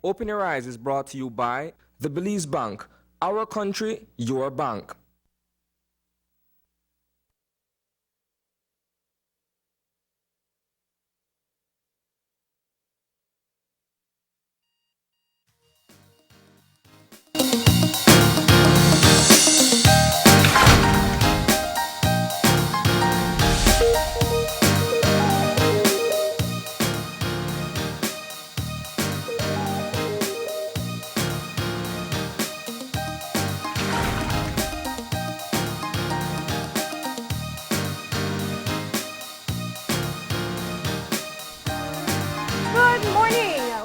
Open Your Eyes is brought to you by the Belize Bank. Our country, your bank.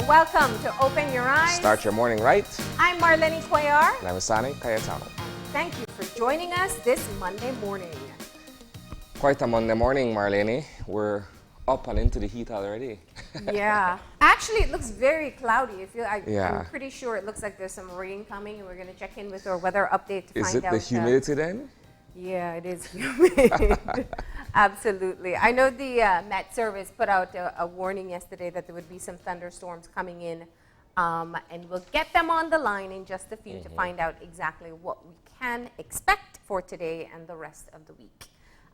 Welcome to Open Your Eyes. Start your morning right. I'm Marlene Cuellar. And I'm Asani Cayetano. Thank you for joining us this Monday morning. Quite a Monday morning, Marlene. We're up and into the heat already. Yeah. Actually, it looks very cloudy. Yeah. I'm pretty sure it looks like there's some rain coming, and we're going to check in with our weather update to Is find out. Is it the humidity then? Yeah, it is humid. Absolutely. I know the Met Service put out a warning yesterday that there would be some thunderstorms coming in, and we'll get them on the line in just a few to find out exactly what we can expect for today and the rest of the week.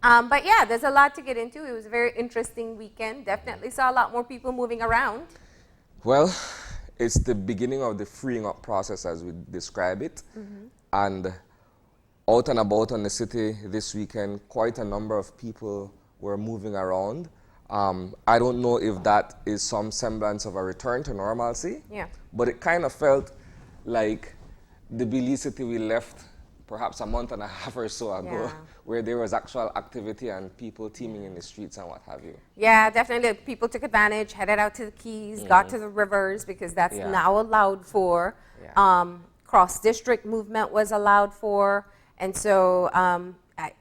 But yeah, there's a lot to get into. It was a very interesting weekend. Definitely saw a lot more people moving around. Well, it's the beginning of the freeing up process as we describe it. And out and about on the city this weekend, quite a number of people were moving around. I don't know if that is some semblance of a return to normalcy, but it kind of felt like the Belize city we left perhaps a month and a half or so ago, where there was actual activity and people teeming in the streets and what have you. Yeah, definitely. People took advantage, headed out to the Keys, got to the rivers because that's now allowed for. Cross-district movement was allowed for. And so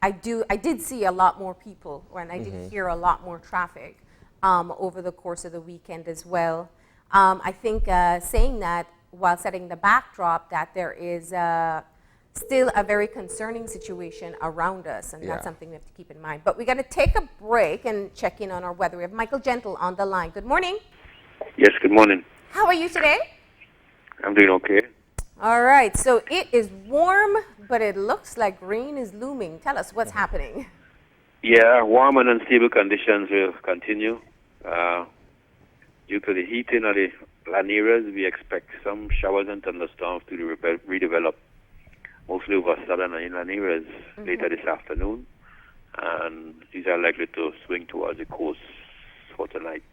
I did see a lot more people, and I did hear a lot more traffic over the course of the weekend as well. I think saying that while setting the backdrop that there is still a very concerning situation around us, and that's something we have to keep in mind. But we're going to take a break and check in on our weather. We have Michael Gentle on the line. Good morning. Yes, good morning. How are you today? I'm doing okay. All right, so it is warm, but it looks like rain is looming. Tell us what's happening. Yeah, warm and unstable conditions will continue. Due to the heating of the laniras, we expect some showers and thunderstorms to redevelop, mostly over southern and inland areas later this afternoon. And these are likely to swing towards the coast for tonight.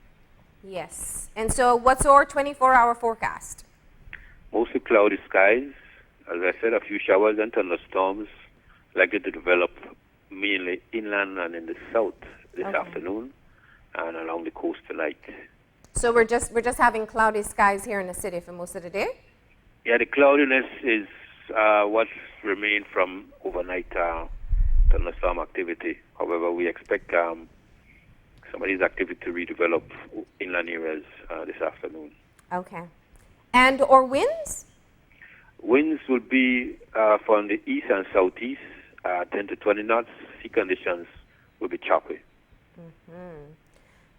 Yes. And so what's our 24-hour forecast? Mostly cloudy skies. As I said, a few showers and thunderstorms likely to develop mainly inland and in the south this afternoon and along the coast tonight. So we're just having cloudy skies here in the city for most of the day? Yeah, the cloudiness is what remained from overnight thunderstorm activity. However, we expect some of these activity to redevelop inland areas this afternoon. Okay. And or winds? Winds will be from the east and southeast, 10 to 20 knots. Sea conditions will be choppy.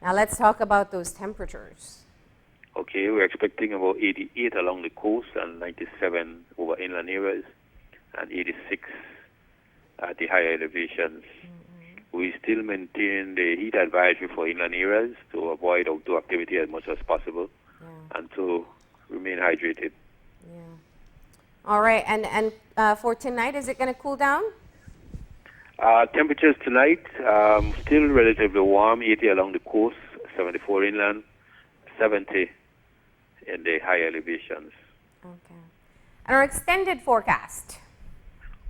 Now let's talk about those temperatures. Okay, we're expecting about 88 along the coast and 97 over inland areas and 86 at the higher elevations. We still maintain the heat advisory for inland areas to avoid outdoor activity as much as possible and to remain hydrated. Yeah. All right, and for tonight, is it going to cool down? Temperatures tonight still relatively warm, 80 along the coast, 74 inland, 70 in the high elevations. Okay. And our extended forecast?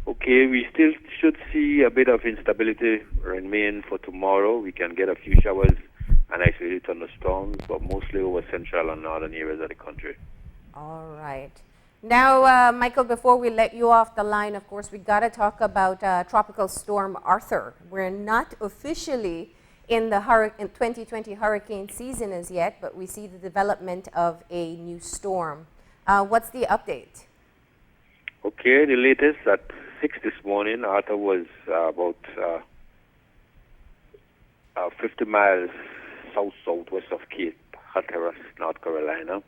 Okay, we still should see a bit of instability remain for tomorrow. We can get a few showers and isolated thunderstorms, but mostly over central and northern areas of the country. All right. Now, Michael, before we let you off the line, of course, we got to talk about Tropical Storm Arthur. We're not officially in the 2020 hurricane season as yet, but we see the development of a new storm. What's the update? Okay, the latest at 6 this morning, Arthur was about 50 miles south-southwest of Cape Hatteras, North Carolina.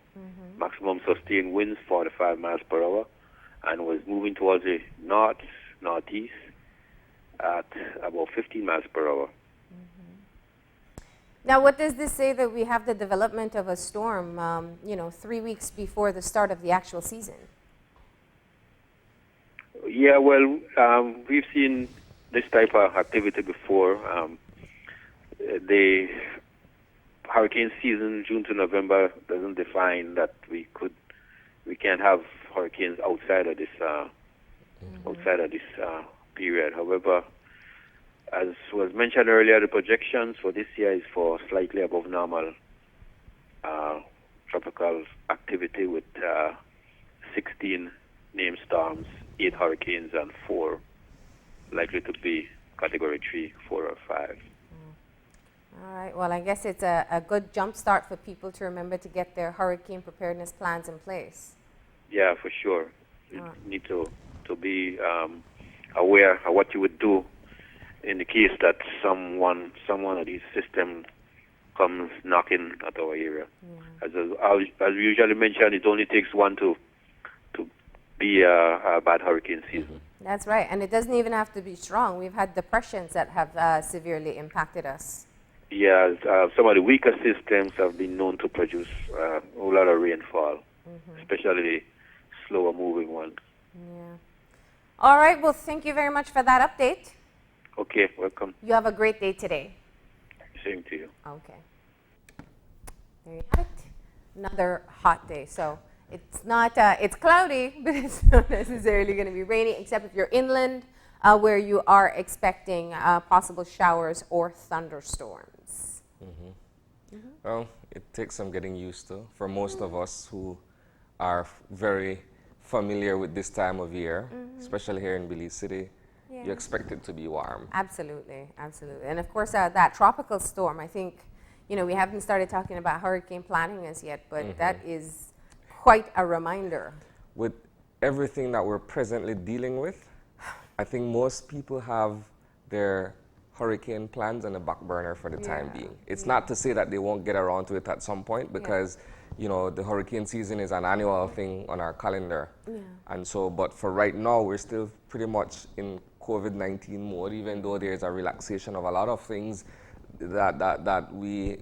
Maximum sustained winds 45 miles per hour, and was moving towards the northeast at about 15 miles per hour. Now, what does this say that we have the development of a storm, 3 weeks before the start of the actual season? Yeah, well, we've seen this type of activity before. The hurricane season, June to November, doesn't define that we can't have hurricanes outside of this period. However, as was mentioned earlier, the projections for this year is for slightly above normal tropical activity with 16 named storms, 8 hurricanes, and 4 likely to be Category 3, 4, or 5. All right. Well, I guess it's a good jump start for people to remember to get their hurricane preparedness plans in place. Yeah, for sure. You need to be aware of what you would do in the case that someone of these systems comes knocking at our area. As we usually mention, it only takes one to be a bad hurricane season. That's right. And it doesn't even have to be strong. We've had depressions that have severely impacted us. Yeah, some of the weaker systems have been known to produce a whole lot of rainfall, especially the slower moving ones. Yeah. All right. Well, thank you very much for that update. Okay, welcome. You have a great day today. Same to you. Okay. There you have it. Another hot day. So it's not, it's cloudy, but it's not necessarily going to be rainy, except if you're inland, where you are expecting possible showers or thunderstorms. Well, it takes some getting used to. For most of us who are very familiar with this time of year, especially here in Belize City, you expect it to be warm. Absolutely, absolutely. And of course, that tropical storm, I think, we haven't started talking about hurricane planning as yet, but that is quite a reminder. With everything that we're presently dealing with, I think most people have their hurricane plans on the back burner for the time being. It's not to say that they won't get around to it at some point, because the hurricane season is an annual thing on our calendar. And so, but for right now, we're still pretty much in COVID-19 mode, even though there's a relaxation of a lot of things that we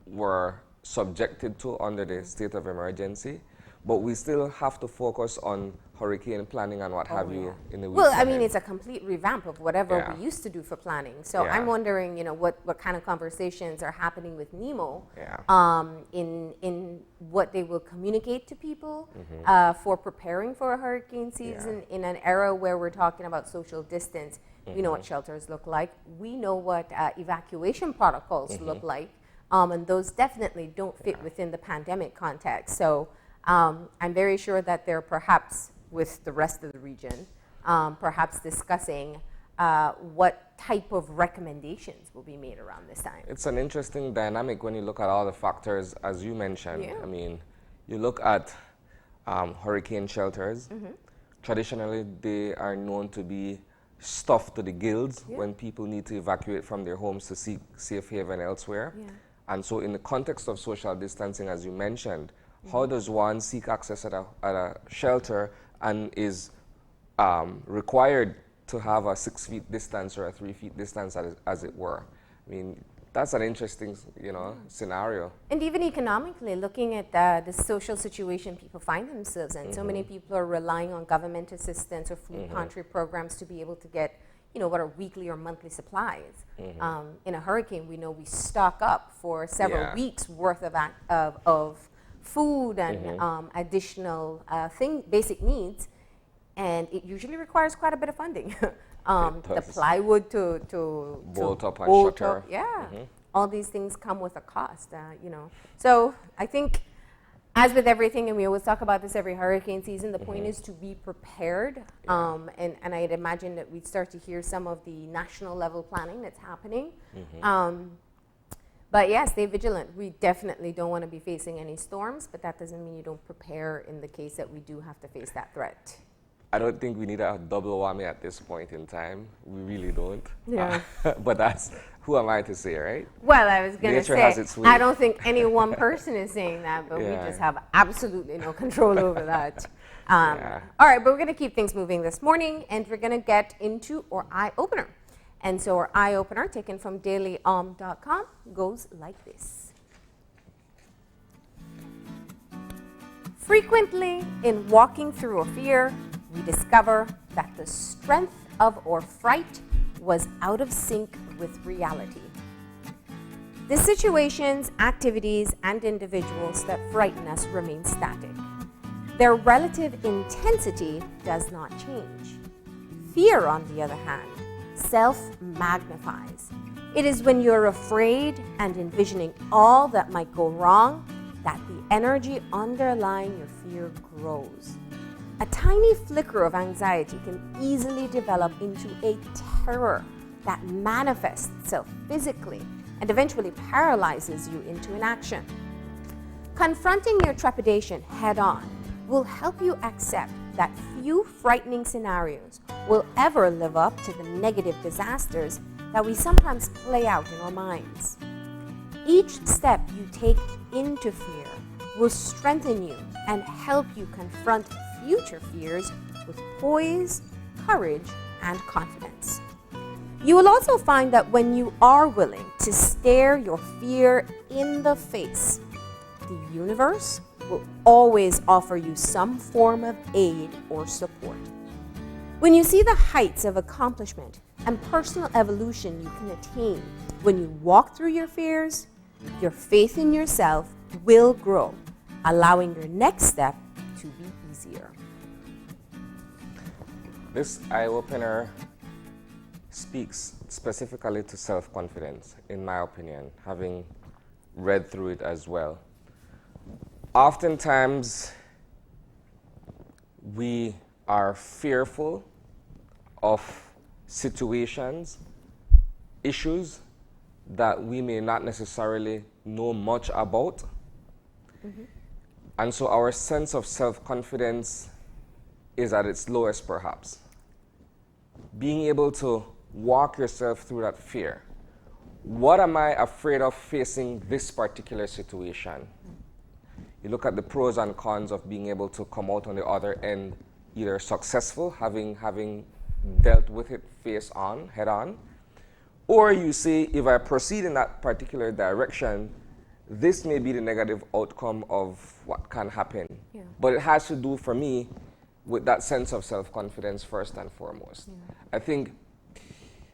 were subjected to under the state of emergency. But we still have to focus on hurricane planning and what have you in the weeks Well, I ahead. mean, it's a complete revamp of whatever we used to do for planning. So I'm wondering, what kind of conversations are happening with NEMO in what they will communicate to people for preparing for a hurricane season in an era where we're talking about social distance. We know what shelters look like. We know what evacuation protocols look like. And those definitely don't fit within the pandemic context. So I'm very sure that they're perhaps with the rest of the region, perhaps discussing what type of recommendations will be made around this time. It's an interesting dynamic when you look at all the factors, as you mentioned. I mean, you look at hurricane shelters. Traditionally, they are known to be stuffed to the gills when people need to evacuate from their homes to seek safe haven elsewhere. And so in the context of social distancing, as you mentioned, how does one seek access at a shelter and is required to have a 6 feet distance or a 3 feet distance, as it were? I mean, that's an interesting, scenario. And even economically, looking at the social situation people find themselves in, so many people are relying on government assistance or food pantry programs to be able to get, what are weekly or monthly supplies. In a hurricane, we know we stock up for several weeks worth of food and additional basic needs, and it usually requires quite a bit of funding. The plywood to bolt up and shutter. All these things come with a cost, So I think, as with everything, and we always talk about this every hurricane season, the point is to be prepared. And I'd imagine that we'd start to hear some of the national level planning that's happening. But yeah, stay vigilant. We definitely don't want to be facing any storms, but that doesn't mean you don't prepare in the case that we do have to face that threat. I don't think we need a double whammy at this point in time. We really don't. Yeah. But as who am I to say, right? Well, I was going to Nature has say, its way. I don't think any one person is saying that, but we Yeah. just have absolutely no control over that. Yeah. All right, but we're going to keep things moving this morning, and we're going to get into our eye opener. And so our eye opener, taken from dailyom.com, goes like this. Frequently, in walking through a fear, we discover that the strength of our fright was out of sync with reality. The situations, activities, and individuals that frighten us remain static. Their relative intensity does not change. Fear, on the other hand, self-magnifies. It is when you're afraid and envisioning all that might go wrong that the energy underlying your fear grows. A tiny flicker of anxiety can easily develop into a terror that manifests itself physically and eventually paralyzes you into inaction. Confronting your trepidation head-on will help you accept that few frightening scenarios will ever live up to the negative disasters that we sometimes play out in our minds. Each step you take into fear will strengthen you and help you confront future fears with poise, courage, and confidence. You will also find that when you are willing to stare your fear in the face, the universe will always offer you some form of aid or support. When you see the heights of accomplishment and personal evolution you can attain when you walk through your fears, your faith in yourself will grow, allowing your next step to be easier. This eye-opener speaks specifically to self-confidence, in my opinion, having read through it as well. Oftentimes, we are fearful of situations, issues that we may not necessarily know much about. Mm-hmm. And so our sense of self-confidence is at its lowest, perhaps. Being able to walk yourself through that fear. What am I afraid of facing this particular situation? You look at the pros and cons of being able to come out on the other end either successful, having dealt with it head on, or you say, if I proceed in that particular direction, this may be the negative outcome of what can happen. Yeah. But it has to do, for me, with that sense of self-confidence first and foremost. Yeah. I think,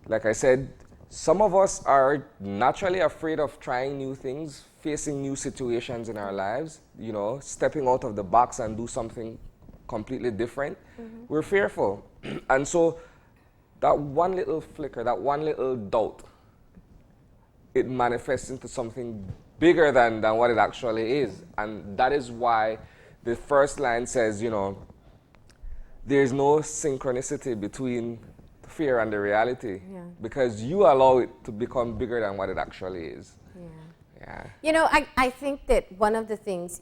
like I said, some of us are naturally afraid of trying new things, facing new situations in our lives, you know, stepping out of the box and do something completely different. Mm-hmm. We're fearful. And so that one little flicker, that one little doubt, it manifests into something bigger than what it actually is. And that is why the first line says, you know, there's no synchronicity between fear and the reality, because you allow it to become bigger than what it actually is. Yeah. You know, I think that one of the things,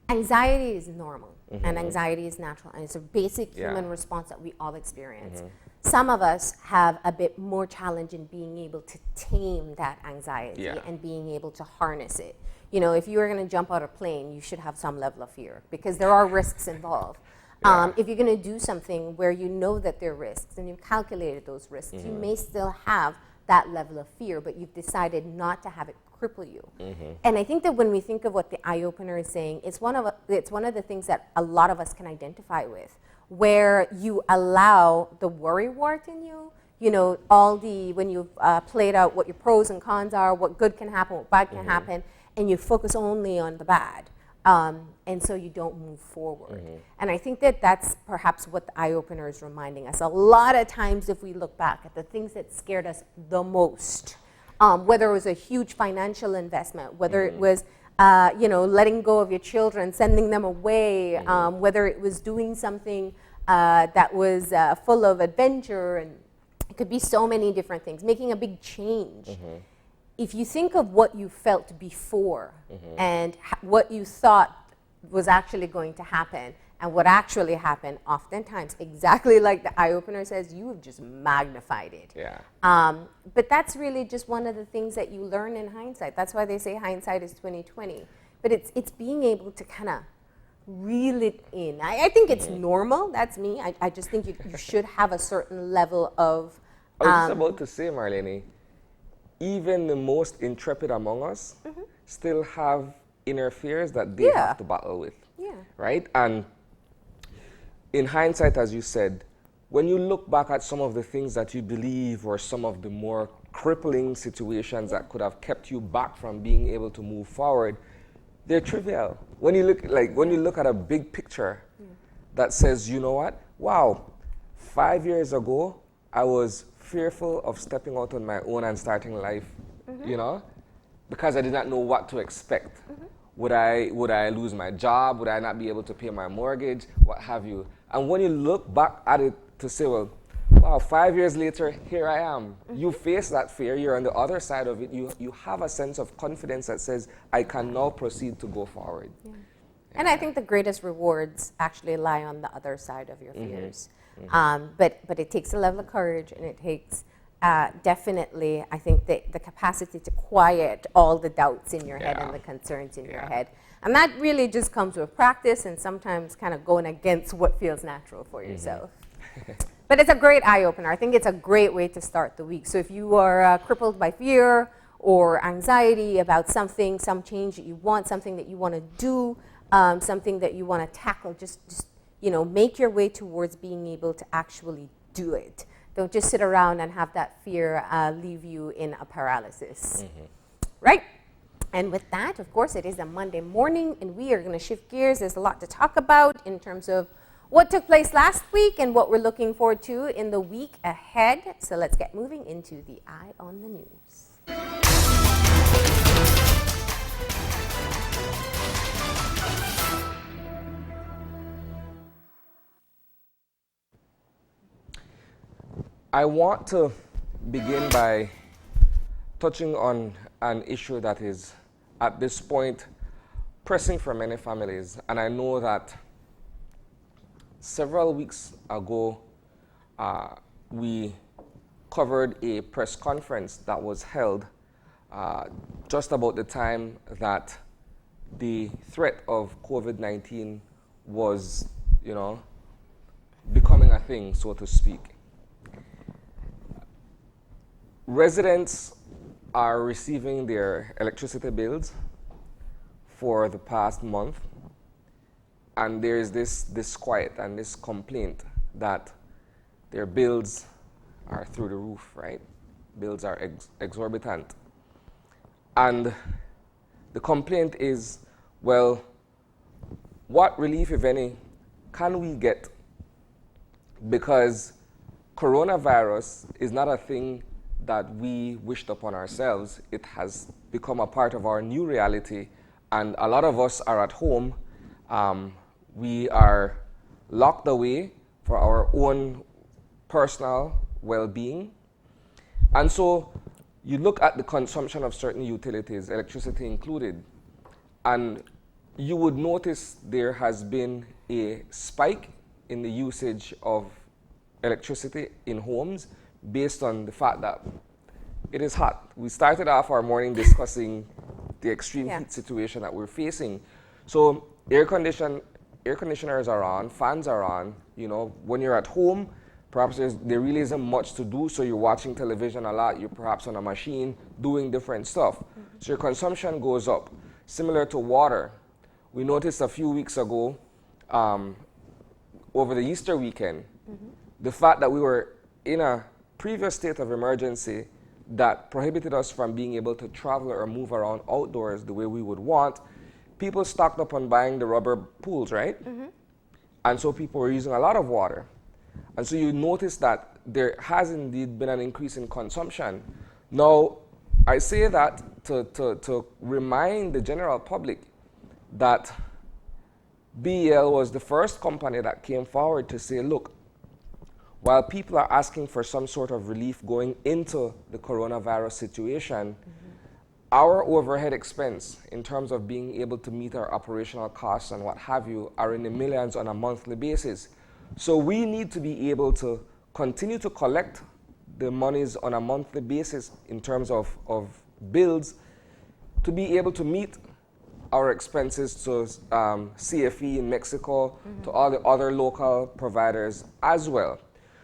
anxiety is normal, mm-hmm. and anxiety is natural, and it's a basic human response that we all experience. Mm-hmm. Some of us have a bit more challenge in being able to tame that anxiety and being able to harness it. You know, if you were going to jump out of a plane, you should have some level of fear, because there are risks involved. If you're going to do something where you know that there are risks and you've calculated those risks, mm-hmm. you may still have that level of fear, but you've decided not to have it cripple you. Mm-hmm. And I think that when we think of what the eye opener is saying, it's one of the things that a lot of us can identify with, where you allow the worry wart in you, you know, when you've played out what your pros and cons are, what good can happen, what bad can mm-hmm. happen, and you focus only on the bad. And so you don't move forward. Mm-hmm. And I think that that's perhaps what the eye-opener is reminding us. A lot of times, if we look back at the things that scared us the most, whether it was a huge financial investment, whether mm-hmm. it was letting go of your children, sending them away, mm-hmm. Whether it was doing something that was full of adventure, and it could be so many different things, making a big change. Mm-hmm. If you think of what you felt before mm-hmm. and what you thought was actually going to happen, And what actually happened, oftentimes, exactly like the eye-opener says, you have just magnified it. Yeah. But that's really just one of the things that you learn in hindsight. That's why they say hindsight is 20/20. But it's being able to kind of reel it in. I think it's normal. That's me. I just think you should have a certain level of... I was just about to say, Marlene, even the most intrepid among us still have inner fears that they have to battle with. Yeah. Right? And in hindsight, as you said, when you look back at some of the things that you believe or some of the more crippling situations that could have kept you back from being able to move forward, they're trivial. When you look at a big picture that says, you know what? Wow, 5 years ago, I was fearful of stepping out on my own and starting life, you know, because I did not know what to expect. Would I lose my job? Would I not be able to pay my mortgage? What have you? And when you look back at it to say, well, wow, 5 years later, here I am. You face that fear, you're on the other side of it. You have a sense of confidence that says, I can now proceed to go forward. Yeah. And I think the greatest rewards actually lie on the other side of your fears. But it takes a level of courage, and it takes definitely, I think, the capacity to quiet all the doubts in your head and the concerns in your head. And that really just comes with practice and sometimes kind of going against what feels natural for yourself. But it's a great eye-opener. I think it's a great way to start the week. So if you are crippled by fear or anxiety about something, some change that you want, something that you want to do, something that you want to tackle, just you know, make your way towards being able to actually do it. Don't just sit around and have that fear leave you in a paralysis. Right? And with that, of course, it is a Monday morning, and we are going to shift gears. There's a lot to talk about in terms of what took place last week and what we're looking forward to in the week ahead. So let's get moving into the Eye on the News. I want to begin by touching on an issue that is, at this point, pressing for many families. And I know that several weeks ago, we covered a press conference that was held just about the time that the threat of COVID-19 was, you know, becoming a thing, so to speak. Residents are receiving their electricity bills for the past month, and there is this disquiet and this complaint that their bills are through the roof, right? Bills are exorbitant. And the complaint is, well, what relief, if any, can we get? Because coronavirus is not a thing that we wished upon ourselves. It has become a part of our new reality, and a lot of us are at home. We are locked away for our own personal well-being. And so you look at the consumption of certain utilities, electricity included, and you would notice there has been a spike in the usage of electricity in homes based on the fact that it is hot. We started off our morning discussing the extreme heat situation that we're facing. So air conditioners are on, fans are on. You know, when you're at home, perhaps there really isn't much to do, so you're watching television a lot, you're perhaps on a machine doing different stuff. So your consumption goes up. Similar to water, we noticed a few weeks ago, over the Easter weekend, the fact that we were in a previous state of emergency that prohibited us from being able to travel or move around outdoors the way we would want, people stocked up on buying the rubber pools, right? And so people were using a lot of water. And so you notice that there has indeed been an increase in consumption. Now, I say that to remind the general public that BEL was the first company that came forward to say, look, while people are asking for some sort of relief going into the coronavirus situation, our overhead expense in terms of being able to meet our operational costs and what have you are in the millions on a monthly basis. So we need to be able to continue to collect the monies on a monthly basis in terms of bills to be able to meet our expenses to CFE in Mexico, to all the other local providers as well.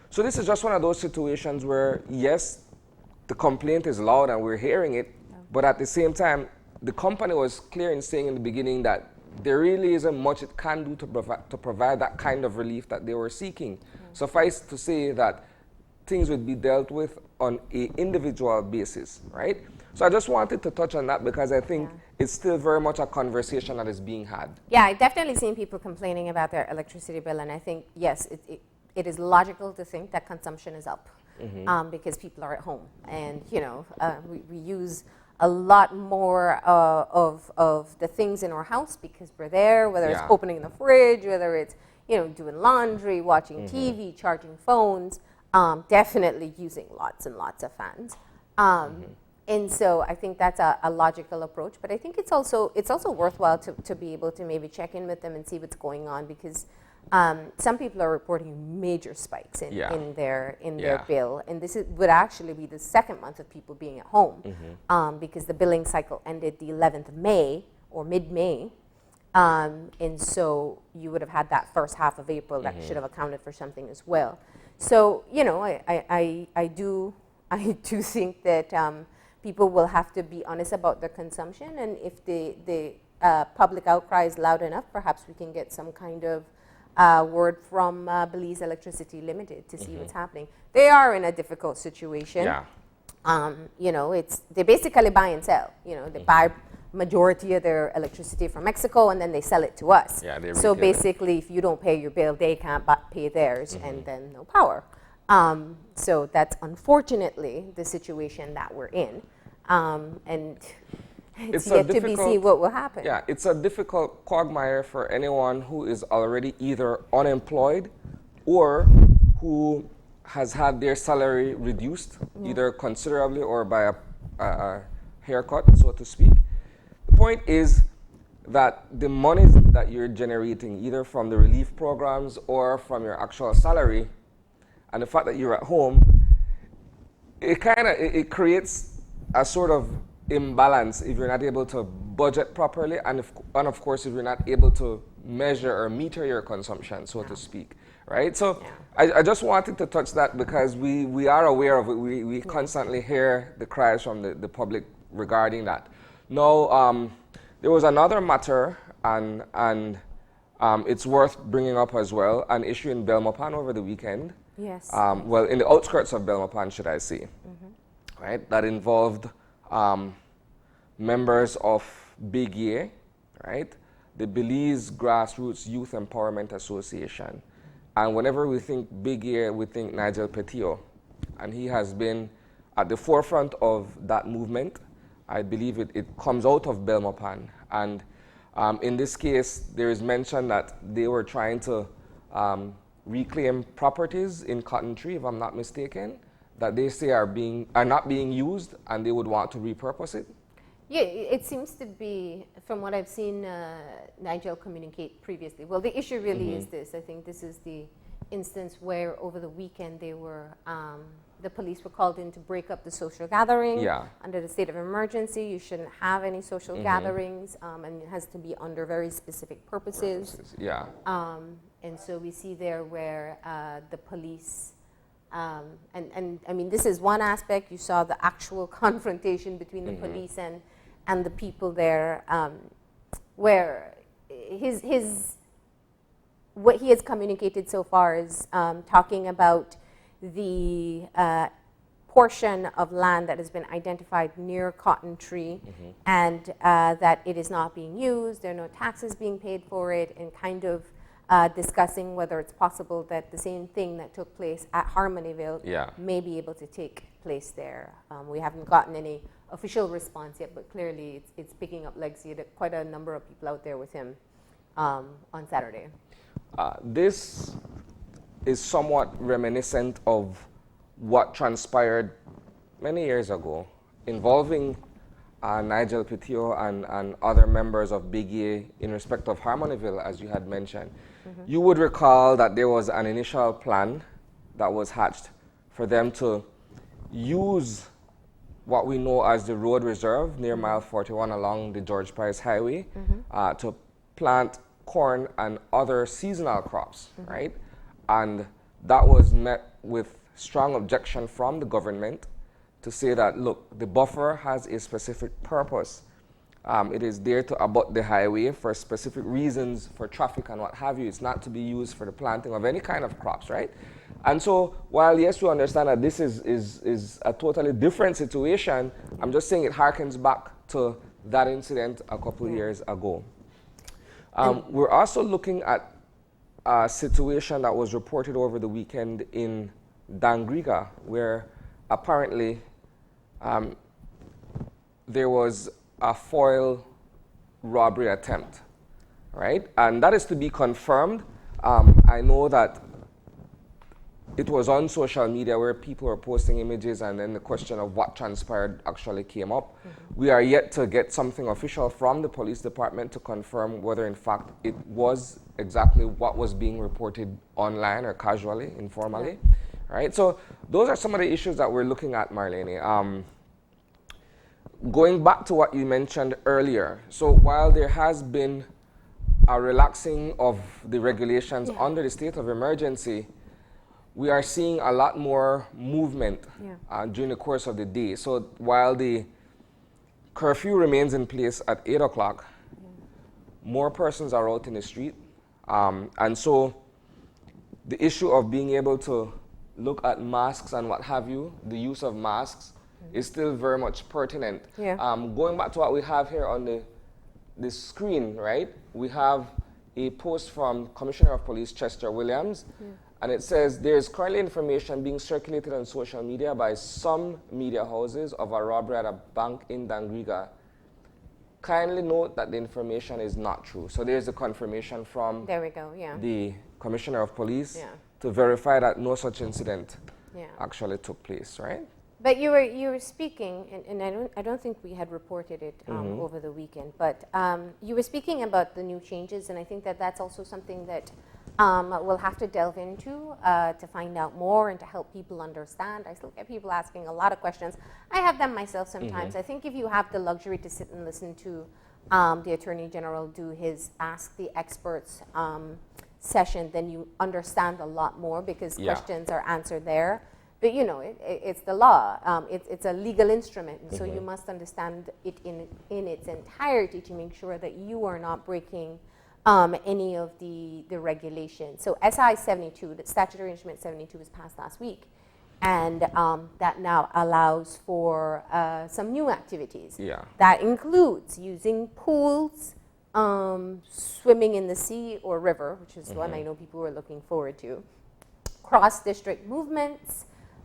So this is just one of those situations where, yes, the complaint is loud and we're hearing it, but at the same time, the company was clear in saying in the beginning that there really isn't much it can do to provide that kind of relief that they were seeking. Suffice to say that things would be dealt with on an individual basis, right? So I just wanted to touch on that because I think it's still very much a conversation that is being had. Yeah, I've definitely seen people complaining about their electricity bill, and I think, yes, it is logical to think that consumption is up because people are at home. And, you know, we use a lot more of the things in our house because we're there, whether it's opening the fridge, whether it's, you know, doing laundry, watching TV, charging phones, definitely using lots and lots of fans. And so I think that's a logical approach, but I think it's also worthwhile to be able to maybe check in with them and see what's going on, because some people are reporting major spikes in their bill, and this would actually be the second month of people being at home because the billing cycle ended the 11th of May or mid-May, and so you would have had that first half of April that should have accounted for something as well. So, you know, I do think that people will have to be honest about their consumption, and if the public outcry is loud enough, perhaps we can get some kind of word from Belize Electricity Limited to see what's happening. They are in a difficult situation. You know, they basically buy and sell. You know, they buy majority of their electricity from Mexico and then they sell it to us. So basically, if you don't pay your bill, they can't pay theirs, and then no power. So that's unfortunately the situation that we're in, and it's yet to be seen what will happen. Yeah, it's a difficult quagmire for anyone who is already either unemployed or who has had their salary reduced, either considerably or by a haircut, so to speak. The point is that the money that you're generating, either from the relief programs or from your actual salary, and the fact that you're at home, it creates a sort of imbalance if you're not able to budget properly, and of course if you're not able to measure or meter your consumption, so to speak, right? So I just wanted to touch that because we are aware of it. We constantly hear the cries from the public regarding that. Now, there was another matter, and it's worth bringing up as well, an issue in Belmopan over the weekend. Yes. Well, in the outskirts of Belmopan, should I say, right? That involved members of Big Year, right? The Belize Grassroots Youth Empowerment Association. And whenever we think Big Year, we think Nigel Petillo. And he has been at the forefront of that movement. I believe it comes out of Belmopan. And in this case, there is mention that they were trying to reclaim properties in Cotton Tree, if I'm not mistaken, that they say are not being used, and they would want to repurpose it. Yeah, it seems to be, from what I've seen Nigel communicate previously. Well, the issue really is this. I think this is the instance where over the weekend they were, the police were called in to break up the social gathering. Under the state of emergency, you shouldn't have any social gatherings, and it has to be under very specific purposes. And so we see there where the police, and I mean, this is one aspect. You saw the actual confrontation between the police and the people there, where what he has communicated so far is talking about the portion of land that has been identified near Cotton Tree, and that it is not being used, there are no taxes being paid for it, and kind of discussing whether it's possible that the same thing that took place at Harmonyville may be able to take place there. We haven't gotten any official response yet, but clearly it's picking up legs. He had quite a number of people out there with him on Saturday. This is somewhat reminiscent of what transpired many years ago involving Nigel Pitio and other members of Big A in respect of Harmonyville, as you had mentioned, you would recall that there was an initial plan that was hatched for them to use what we know as the road reserve near mile 41 along the George Price Highway to plant corn and other seasonal crops, right? And that was met with strong objection from the government to say that, look, the buffer has a specific purpose. It is there to abut the highway for specific reasons for traffic and what have you. It's not to be used for the planting of any kind of crops, right? And so while, yes, we understand that this is a totally different situation, I'm just saying it harkens back to that incident a couple years ago. We're also looking at a situation that was reported over the weekend in Dangriga, where apparently there was a foil robbery attempt, right? And that is to be confirmed. I know that it was on social media where people were posting images, and then the question of what transpired actually came up. We are yet to get something official from the police department to confirm whether in fact it was exactly what was being reported online or casually, informally, right? So those are some of the issues that we're looking at, Marlene. Going back to what you mentioned earlier, so while there has been a relaxing of the regulations under the state of emergency, we are seeing a lot more movement during the course of the day. So while the curfew remains in place at 8 o'clock, more persons are out in the street. And so the issue of being able to look at masks and what have you, the use of masks, is still very much pertinent. Going back to what we have here on the screen, right? We have a post from Commissioner of Police Chester Williams, and it says, there's currently information being circulated on social media by some media houses of a robbery at a bank in Dangriga. Kindly note that the information is not true. So there's a confirmation from the Commissioner of Police to verify that no such incident actually took place, right? But you were speaking, and I don't think we had reported it over the weekend, but you were speaking about the new changes, and I think that that's also something that we'll have to delve into to find out more and to help people understand. I still get people asking a lot of questions. I have them myself sometimes. I think if you have the luxury to sit and listen to the Attorney General do his Ask the Experts session, then you understand a lot more because questions are answered there. But you know, it's the law. It's a legal instrument, and so you must understand it in its entirety to make sure that you are not breaking any of the regulations. So SI 72, the Statutory Instrument 72, was passed last week, and that now allows for some new activities. That includes using pools, swimming in the sea or river, which is one I know people were looking forward to, cross-district movements,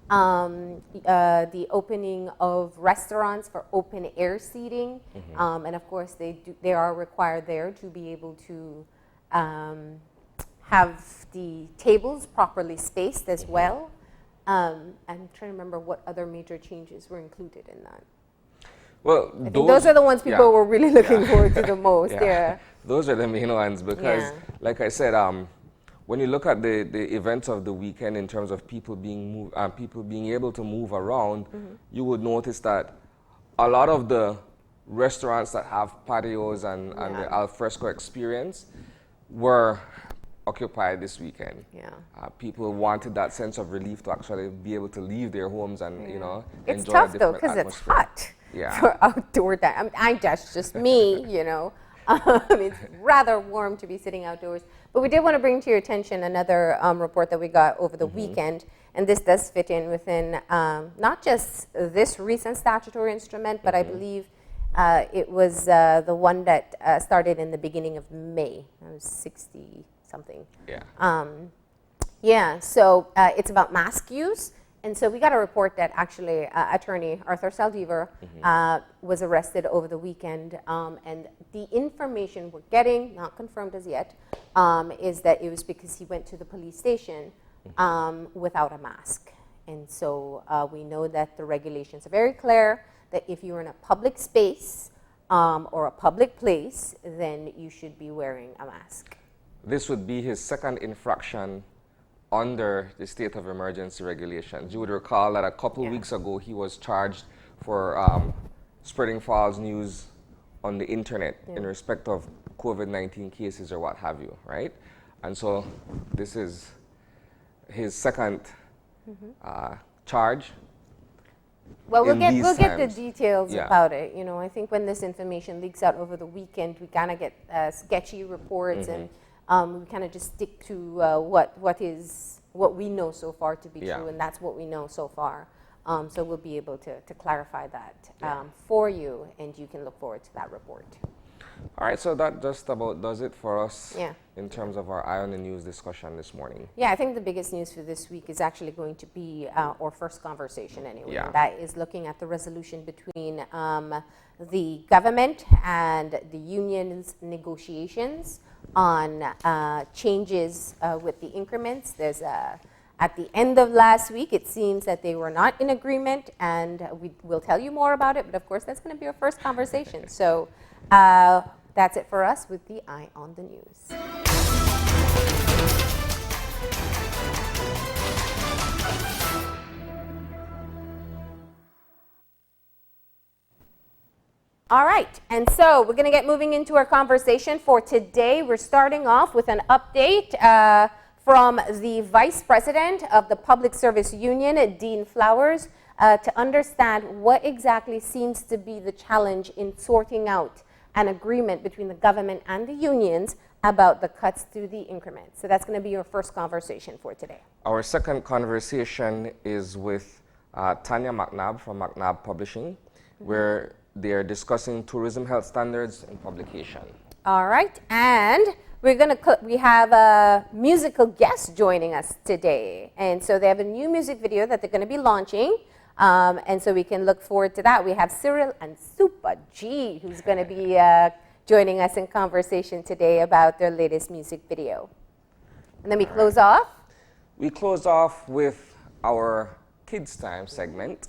the opening of restaurants for open air seating, and of course they are required there to be able to have the tables properly spaced as well. I'm trying to remember what other major changes were included in that. Well, I think those are the ones people were really looking forward to the most. Those are the main ones because, like I said, when you look at the events of the weekend in terms of people being able to move around, you would notice that a lot of the restaurants that have patios and the alfresco experience were occupied this weekend. People wanted that sense of relief to actually be able to leave their homes and enjoy it's tough a though different because it's atmosphere. hot for outdoor time. I mean, that's just me, you know. It's rather warm to be sitting outdoors. But we did want to bring to your attention another report that we got over the weekend, and this does fit in within not just this recent statutory instrument, but I believe it was the one that started in the beginning of May. It was 60-something. So it's about mask use. And so we got a report that actually attorney Arthur Saldivar was arrested over the weekend, and the information we're getting, not confirmed as yet, is that it was because he went to the police station without a mask. And so we know that the regulations are very clear that if you're in a public space or a public place, then you should be wearing a mask. This would be his second infraction under the state of emergency regulations. You would recall that a couple weeks ago he was charged for spreading false news on the internet in respect of COVID-19 cases or what have you, right? And so this is his second charge. Well, we'll get the details Yeah. about it. You know, I think when this information leaks out over the weekend, we kind of get sketchy reports, and we kind of just stick to what we know so far to be true, and that's what we know so far. So we'll be able to clarify that for you, and you can look forward to that report. All right, so that just about does it for us Yeah. in terms of our Eye on the News discussion this morning. Yeah, I think the biggest news for this week is actually going to be our first conversation anyway. Yeah. And that is looking at the resolution between the government and the unions' negotiations on changes with the increments. There's at the end of last week, it seems that they were not in agreement, and we will tell you more about it, but of course that's going to be our first conversation. So that's it for us with the Eye on the News. All right, and so we're going to get moving into our conversation for today. We're starting off with an update from the Vice President of the Public Service Union, Dean Flowers, to understand what exactly seems to be the challenge in sorting out an agreement between the government and the unions about the cuts through the increment. So that's going to be your first conversation for today. Our second conversation is with Tanya McNabb from McNabb Publishing, where they're discussing tourism health standards in publication. All right, and we have a musical guest joining us today. And so they have a new music video that they're going to be launching. And so we can look forward to that. We have Cyril and Super G, who's going to be joining us in conversation today about their latest music video. And then we close off. We close off with our Kids Time segment,